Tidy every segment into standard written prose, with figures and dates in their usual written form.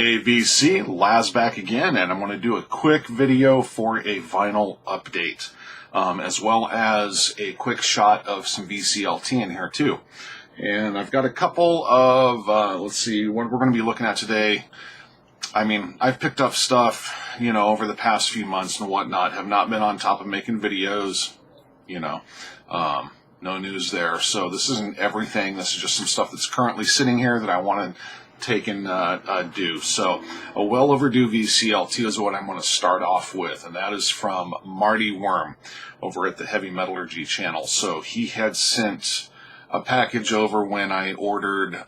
Hey VC, Laz back again, and I'm going to do a quick video for a vinyl update, as well as a quick shot of some VCLT in here too. And I've got a couple of, let's see, what we're going to be looking at today. I mean, I've picked up stuff, over the past few months and whatnot, have not been on top of making videos, no news there. So this isn't everything. This is just some stuff that's currently sitting here that I want to take and do. So a well overdue VCLT is what I'm going to start off with, and that is from Marty Worm over at the Heavy Metallurgy channel. So he had sent a package over when I ordered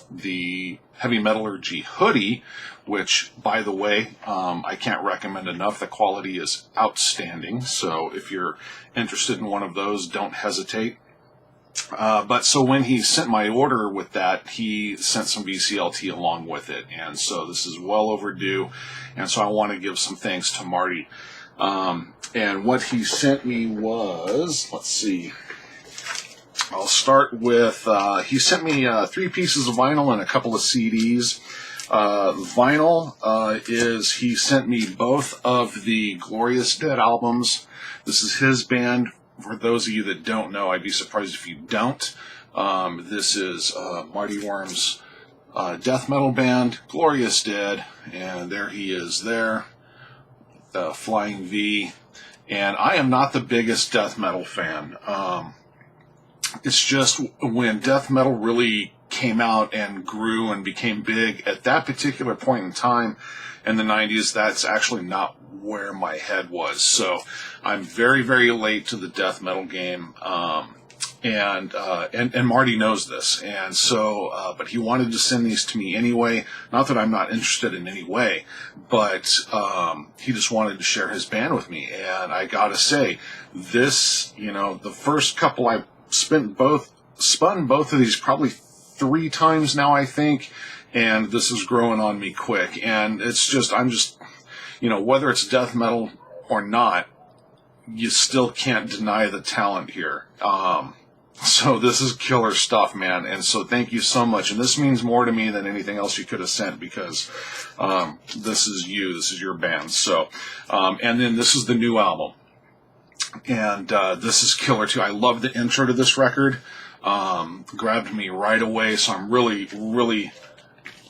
the Heavy Metallurgy hoodie, which, by the way, I can't recommend enough. The quality is outstanding. So if you're interested in one of those, don't hesitate. But so when he sent my order with that, he sent some VCLT along with it. And so this is well overdue. And so I want to give some thanks to Marty. And what he sent me was, let's see, I'll start with, he sent me 3 pieces of vinyl and a couple of CDs. Vinyl is, he sent me both of the Glorious Dead albums. This is his band. For those of you that don't know, I'd be surprised if you don't. This is Marty Worm's death metal band, Glorious Dead, and there he is there, the Flying V. And I am not the biggest death metal fan. It's just when death metal really came out and grew and became big at that particular point in time in the 90s, that's actually not where my head was. So I'm very, very late to the death metal game. And Marty knows this. And so, but he wanted to send these to me anyway. Not that I'm not interested in any way, but, he just wanted to share his band with me. And I gotta say, this, the first couple I spun both of these probably 3 times now, I think. And this is growing on me quick. And it's just, whether it's death metal or not, you still can't deny the talent here. So this is killer stuff, man. And so thank you so much. And this means more to me than anything else you could have sent, because this is your band. So, and then this is the new album. And this is killer too. I love the intro to this record. Grabbed me right away. So I'm really, really,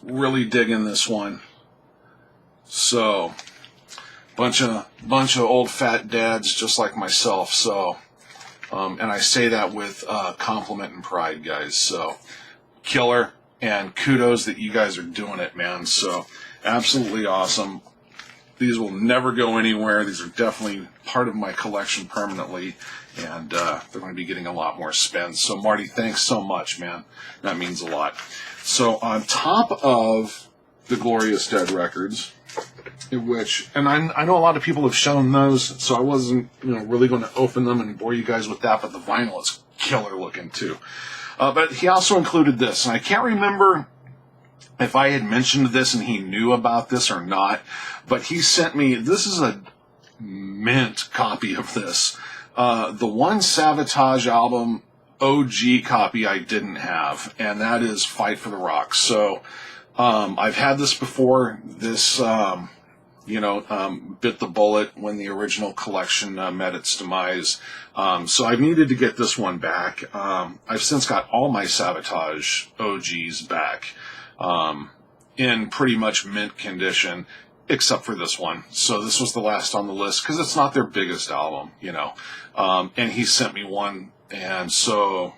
really digging this one. So bunch of old fat dads just like myself. So, and I say that with compliment and pride, guys. So killer, and kudos that you guys are doing it, man. So absolutely awesome. These will never go anywhere. These are definitely part of my collection permanently, and they're going to be getting a lot more spins. So Marty, thanks so much, man. That means a lot. So on top of the Glorious Dead records, and I know a lot of people have shown those, so I wasn't really going to open them and bore you guys with that, but the vinyl is killer looking too. But he also included this, and I can't remember if I had mentioned this and he knew about this or not, but he sent me, this is a mint copy of this. The one Savatage album OG copy I didn't have, and that is Fight for the Rock. So I've had this before. This bit the bullet when the original collection met its demise. So I've needed to get this one back. I've since got all my Savatage OGs back in pretty much mint condition, except for this one. So this was the last on the list because it's not their biggest album, and he sent me one, and so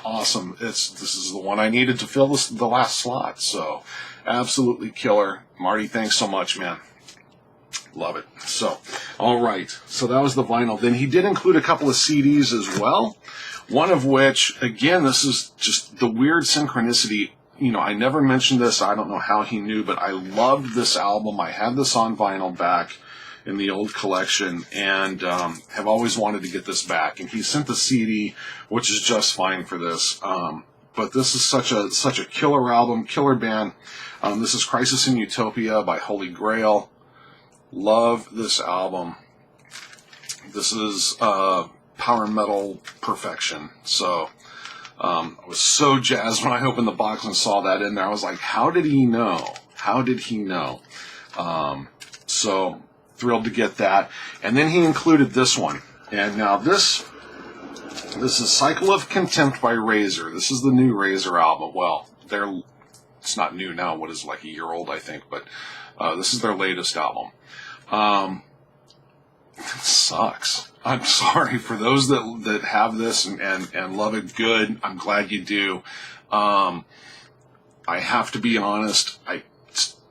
awesome. This is the one I needed to fill the last slot. So absolutely killer. Marty, thanks so much, man. Love it. So, all right. So that was the vinyl. Then he did include a couple of CDs as well. One of which, again, this is just the weird synchronicity. I never mentioned this. I don't know how he knew, but I loved this album. I had this on vinyl back in the old collection, and have always wanted to get this back. And he sent the CD, which is just fine for this. But this is such a killer album, killer band. This is Crisis in Utopia by Holy Grail. Love this album. This is power metal perfection. So I was so jazzed when I opened the box and saw that in there. I was like, how did he know? How did he know? So thrilled to get that. And then he included this one. And now this is Cycle of Contempt by Razor. This is the new Razor album. Well, it's not new now. What is it, like a year old, I think. But this is their latest album. It sucks. I'm sorry for those that have this and love it. Good. I'm glad you do. I have to be honest.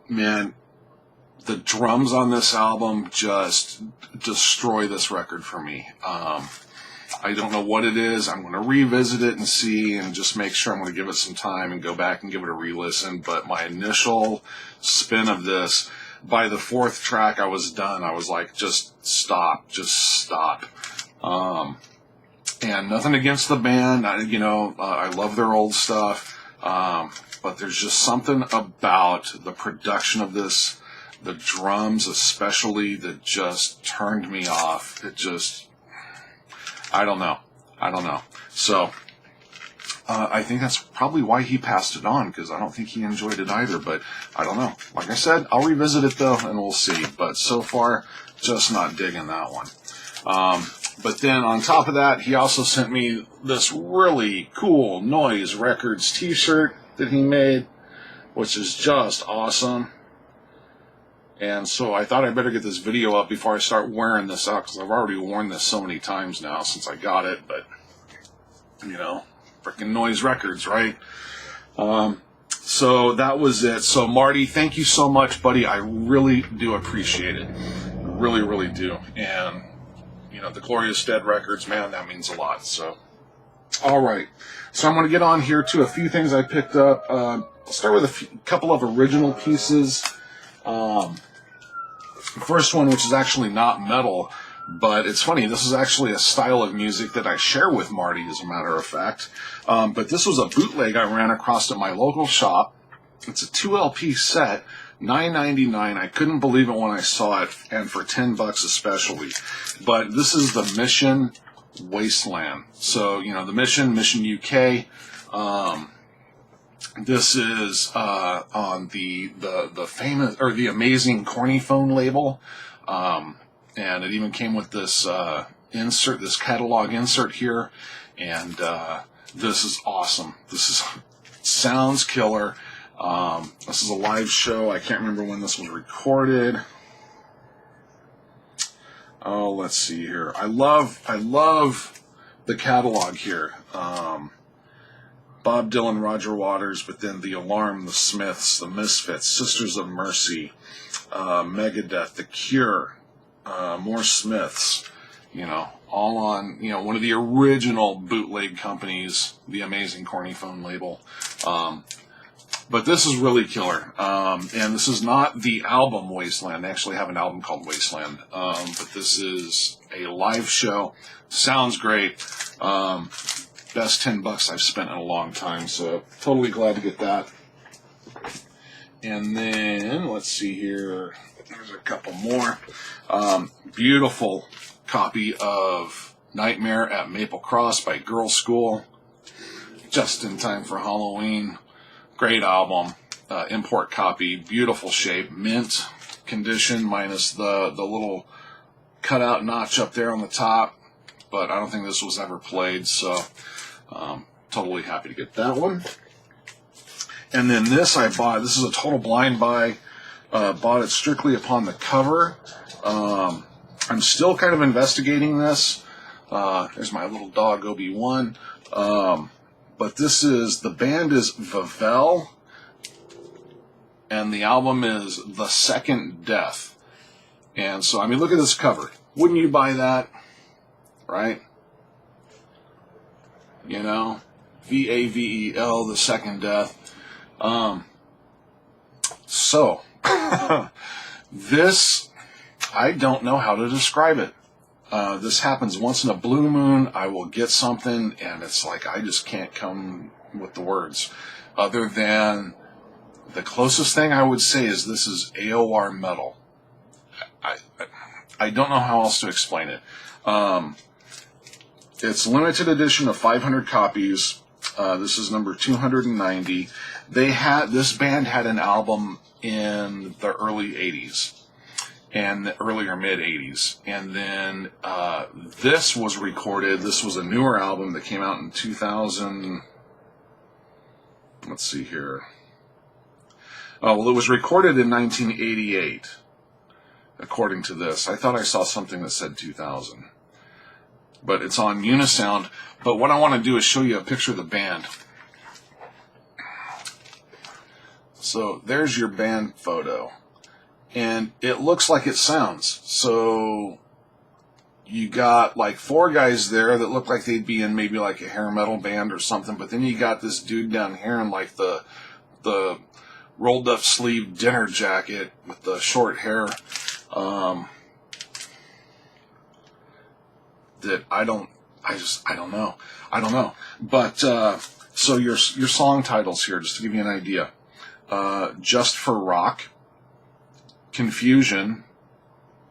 Man, the drums on this album just destroy this record for me. I don't know what it is. I'm going to revisit it and see and just make sure I'm going to give it some time and go back and give it a re-listen. But my initial spin of this, by the fourth track, I was done. I was like, just stop. And nothing against the band. I love their old stuff. But there's just something about the production of this, the drums especially, that just turned me off. I don't know. So, I think that's probably why he passed it on, because I don't think he enjoyed it either, but I don't know. Like I said, I'll revisit it though, and we'll see. But so far, just not digging that one. But then on top of that, he also sent me this really cool Noise Records t-shirt that he made, which is just awesome. And so I thought I better get this video up before I start wearing this out, because I've already worn this so many times now since I got it. But, freaking Noise Records, right? So that was it. So Marty, thank you so much, buddy. I really do appreciate it. Really, really do. And, the Glorious Dead Records, man, that means a lot. So, all right. So I'm going to get on here to a few things I picked up. I'll start with a couple of original pieces. First one, which is actually not metal, but it's funny, this is actually a style of music that I share with Marty, as a matter of fact. But this was a bootleg I ran across at my local shop. It's a 2 LP set, $9.99. I couldn't believe it when I saw it, and for $10 especially. But this is the Mission Wasteland. So, the Mission UK. This is on the famous, or the amazing Cornyphone label, and it even came with this insert, this catalog insert here, and this is awesome. Sounds killer. This is a live show. I can't remember when this was recorded. Oh, let's see here. I love the catalog here. Bob Dylan, Roger Waters, but then The Alarm, The Smiths, The Misfits, Sisters of Mercy, Megadeth, The Cure, more Smiths, all on, one of the original bootleg companies, the amazing Cornyphone label. But this is really killer. And this is not the album Wasteland. They actually have an album called Wasteland. But this is a live show. Sounds great. Best $10 I've spent in a long time, so totally glad to get that. And then, let's see here, there's a couple more. Beautiful copy of Nightmare at Maple Cross by Girl School, just in time for Halloween. Great album, import copy, beautiful shape, mint condition, minus the little cutout notch up there on the top, but I don't think this was ever played, so totally happy to get that one. And then this I bought. This is a total blind buy. Bought it strictly upon the cover. I'm still kind of investigating this. There's my little dog, Obi-Wan. But the band is Vavel, and the album is The Second Death. And so, look at this cover. Wouldn't you buy that? Right? VAVEL, The Second Death. So, this, I don't know how to describe it. This happens once in a blue moon. I will get something, and it's like I just can't come with the words. Other than the closest thing I would say is this is AOR metal. I don't know how else to explain it. It's limited edition of 500 copies. This is number 290. This band had an album in the early 80s and the earlier mid 80s, and then this was recorded. This was a newer album that came out in 2000. Let's see here. Oh, well, it was recorded in 1988, according to this. I thought I saw something that said 2000, but it's on Unisound. But what I want to do is show you a picture of the band. So there's your band photo, and it looks like it sounds. So you got like 4 guys there that look like they'd be in maybe like a hair metal band or something, but then you got this dude down here in like the rolled up sleeve dinner jacket with the short hair, that I don't know. But so your song titles here, just to give you an idea: Just for Rock, Confusion,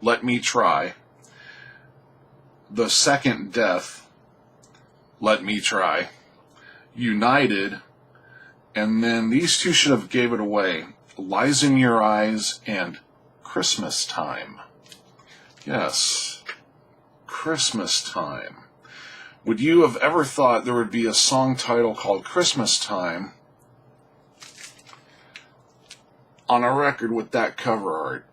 Let Me Try, The Second Death, Let Me Try, United, and then these two should have gave it away: Lies in Your Eyes and Christmas Time. Yes, Christmas Time. Would you have ever thought there would be a song title called Christmas Time on a record with that cover art?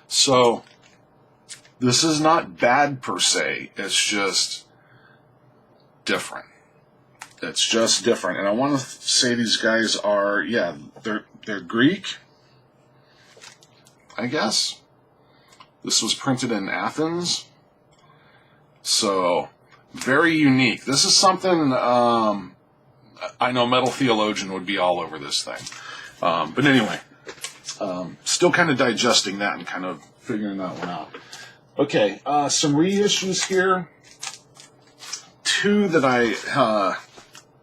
So, this is not bad per se, it's just different. It's just different. And I want to say these guys are, yeah, they're Greek, I guess. This was printed in Athens. So, very unique. This is something, I know Metal Theologian would be all over this thing. But anyway, still kind of digesting that and kind of figuring that one out. Okay, some reissues here. 2 that I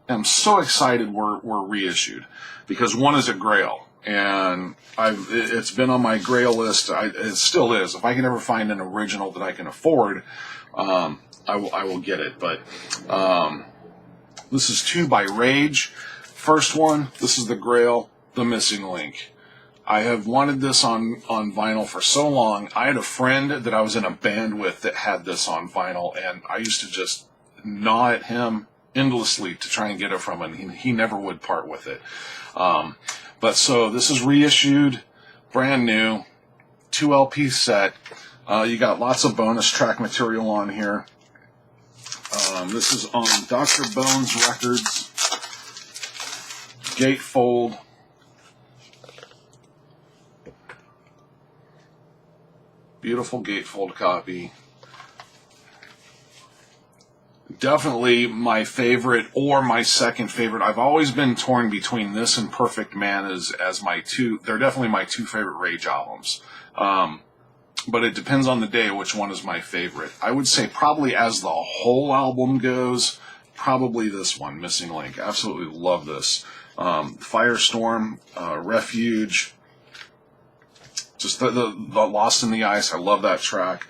am so excited were reissued, because one is a Grail, and it's been on my Grail list. It still is. If I can ever find an original that I can afford, I will get it. But this is 2 by Rage. First one, this is the Grail, The Missing Link. I have wanted this on vinyl for so long. I had a friend that I was in a band with that had this on vinyl, and I used to just gnaw at him endlessly to try and get it from him. He never would part with it. But so this is reissued, brand new, 2 LP set. You got lots of bonus track material on here. This is on Dr. Bones Records, gatefold. Beautiful gatefold copy. Definitely my favorite, or my second favorite. I've always been torn between this and Perfect Man as my 2. They're definitely my 2 favorite Rage albums. But it depends on the day which one is my favorite. I would say probably as the whole album goes, probably this one, Missing Link. Absolutely love this. Firestorm, Refuge, just the Lost in the Ice. I love that track.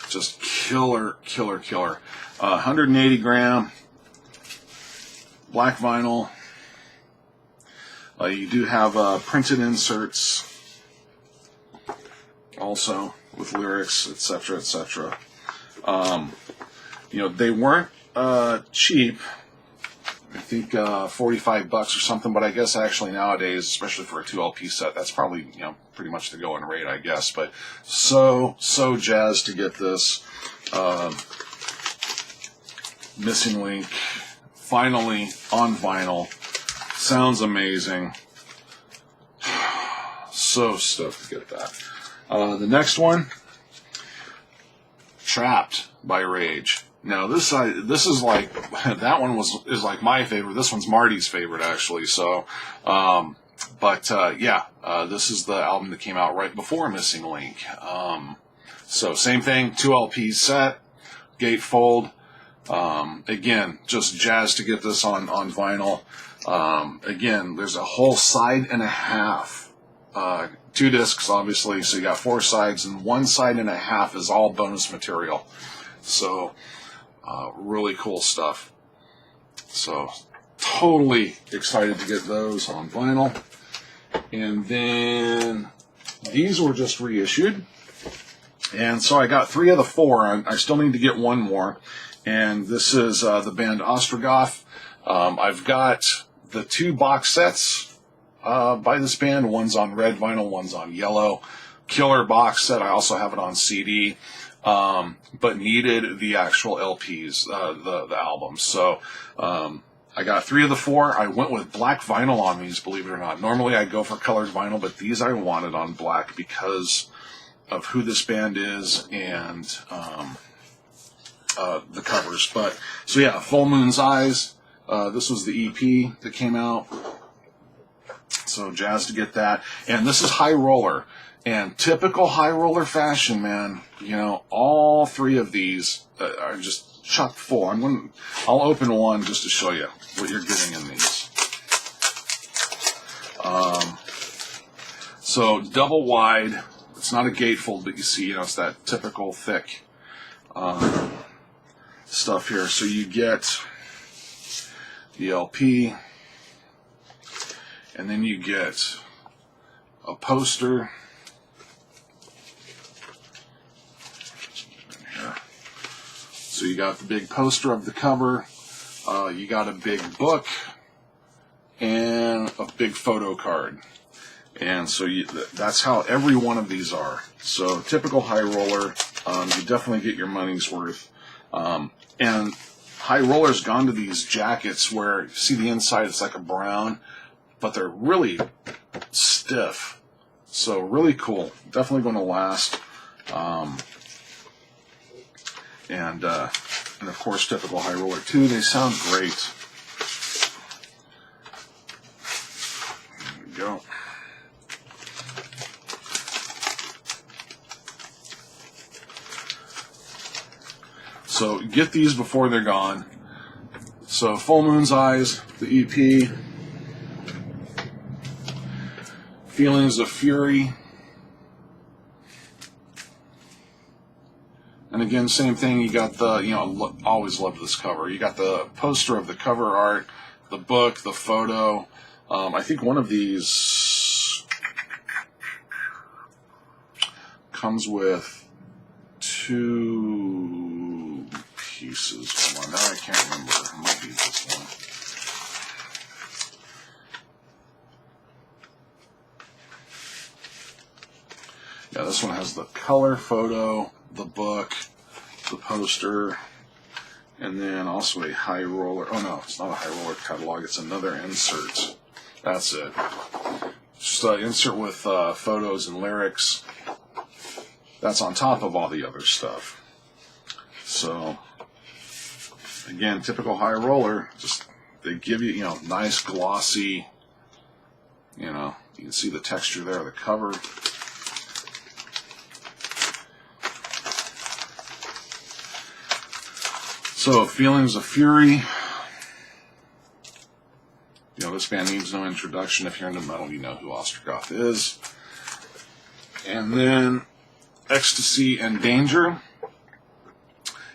Just killer. 180 gram, black vinyl. You do have printed inserts also with lyrics, etc., etc. They weren't cheap. I think $45 or something, but I guess actually nowadays, especially for a 2 LP set, that's probably pretty much the going rate, I guess. But so jazzed to get this. Missing Link, finally on vinyl. Sounds amazing. So stoked to get that. The next one, Trapped by Rage. Now this is like, that one is like my favorite. This one's Marty's favorite, actually. So, this is the album that came out right before Missing Link. So same thing, 2 LP set, gatefold. Again, just jazzed to get this on vinyl. Again, there's a whole side and a half. 2 discs, obviously, so you got 4 sides, and 1 side and a half is all bonus material. So, really cool stuff. So totally excited to get those on vinyl. And then these were just reissued. And so I got 3 of the 4. I still need to get 1 more. And this is the band Ostrogoth. I've got the 2 box sets by this band. One's on red vinyl, one's on yellow. Killer box set. I also have it on CD. But needed the actual LPs, the albums. So I got 3 of the 4. I went with black vinyl on these, believe it or not. Normally I go for colored vinyl, but these I wanted on black because of who this band is and the covers. But so yeah, Full Moon's Eyes. This was the EP that came out. So jazzed to get that. And this is High Roller. And typical High Roller fashion, man. You know, all 3 of these are just chock full. I'll open one just to show you what you're getting in these. So double wide. It's not a gatefold, but you see, you know, it's that typical thick stuff here. So you get the LP, and then you get a poster. So you got the big poster of the cover, you got a big book, and a big photo card. And so that's how every one of these are. So typical High Roller, you definitely get your money's worth. And High Roller's gone to these jackets where you see the inside, it's like a brown, but they're really stiff. So really cool. Definitely going to last. And of course, typical High Roller too. They sound great. There we go. So get these before they're gone. So Full Moon's Eyes, the EP. Feelings of Fury. And again, same thing, you got the, you know, always loved this cover. You got the poster of the cover art, the book, the photo. I think one of these comes with 2 pieces. Hold on, now I can't remember. It might be this one. Yeah, this one has the color photo, the book, the poster, and then also a High Roller. Oh no, it's not a High Roller catalog. It's another insert. That's it. Just an insert with photos and lyrics. That's on top of all the other stuff. So again, typical High Roller. Just they give you, you know, nice glossy. You know, you can see the texture there of the cover. So, Feelings of Fury. You know, this band needs no introduction. If you're into metal, you know who Ostrogoth is. And then Ecstasy and Danger.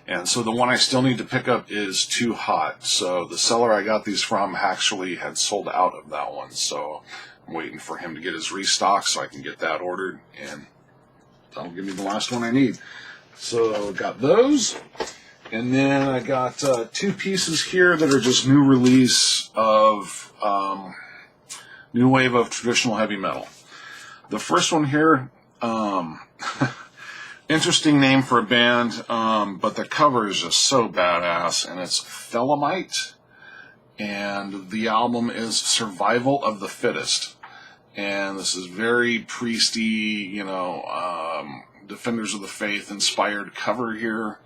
And so the one I still need to pick up is Too Hot. So the seller I got these from actually had sold out of that one. So I'm waiting for him to get his restock so I can get that ordered. And that'll give me the last one I need. So got those. And then I got 2 pieces here that are just new release of new wave of traditional heavy metal. The first one here, interesting name for a band, but the cover is just so badass, and it's Thelemite, and the album is Survival of the Fittest. And this is very priesty, you know, Defenders of the Faith inspired cover here.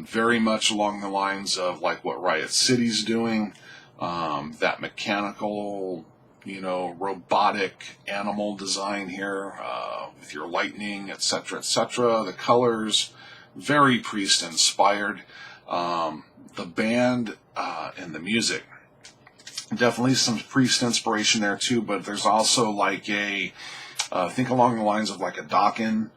Very much along the lines of like what Riot City's doing, that mechanical, you know, robotic animal design here, with your lightning, etc., etc. The colors, very priest inspired. The band and the music, definitely some priest inspiration there too, but there's also like a, think along the lines of like a Dokken.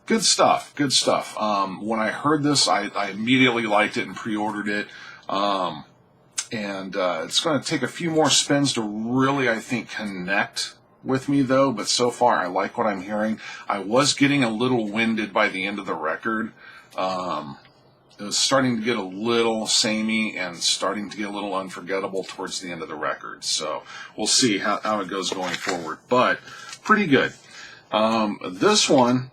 Good stuff, good stuff. When I heard this, I immediately liked it and pre-ordered it. And it's going to take a few more spins to really, I think, connect with me, though. But so far, I like what I'm hearing. I was getting a little winded by the end of the record. It was starting to get a little samey and starting to get a little unforgettable towards the end of the record. So we'll see how it goes going forward. But pretty good. This one,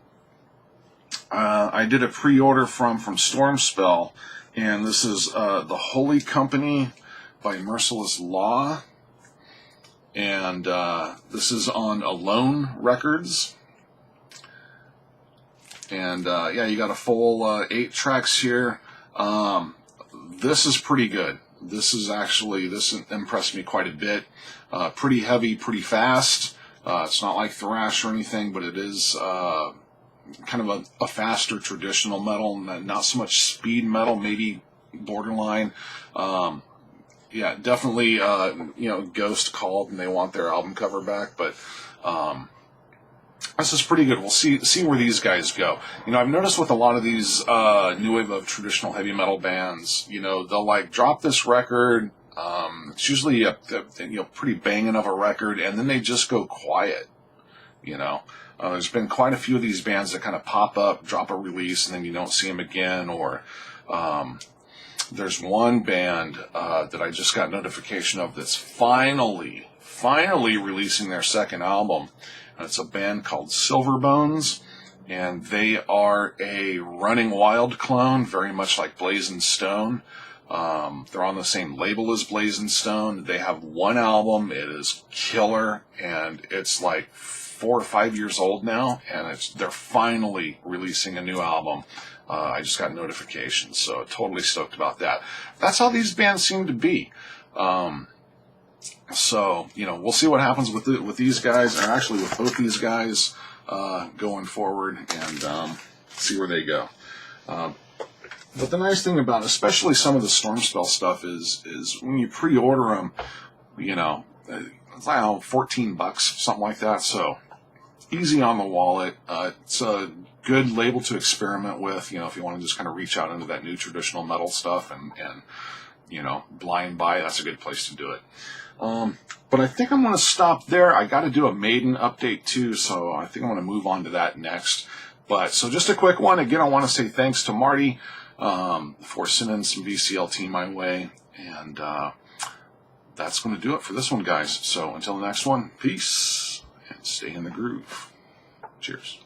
I did a pre-order from Stormspell. And this is The Holy Company by Merciless Law. And this is on Alone Records. And yeah, you got a full 8 tracks here. This is pretty good. This impressed me quite a bit. Pretty heavy, pretty fast. It's not like thrash or anything, but it is kind of a faster traditional metal, not so much speed metal, maybe borderline. Yeah, definitely, Ghost called and they want their album cover back, but this is pretty good. We'll see where these guys go. I've noticed with a lot of these new wave of traditional heavy metal bands, they'll like drop this record. It's usually a pretty banging of a record, and then they just go quiet. There's been quite a few of these bands that kind of pop up, drop a release, and then you don't see them again. Or there's one band that I just got notification of that's finally releasing their second album. And it's a band called Silverbones, and they are a Running Wild clone, very much like Blazing Stone. They're on the same label as Blazing Stone. They have one album. It is killer, and it's like 4 or 5 years old now, and they're finally releasing a new album. I just got notifications, so totally stoked about that. That's how these bands seem to be. So we'll see what happens with these guys, or actually with both these guys going forward, and see where they go. But the nice thing about, especially some of the Stormspell stuff, is when you pre-order them, it's like $14, something like that. So easy on the wallet. It's a good label to experiment with, if you want to just kind of reach out into that new traditional metal stuff and blind buy. That's a good place to do it. But I think I'm going to stop there. I got to do a Maiden update too, so I think I'm going to move on to that next. But so just a quick one. Again, I want to say thanks to Marty for sending some VCLT my way, and that's going to do it for this one, guys. So until the next one, peace and stay in the groove. Cheers.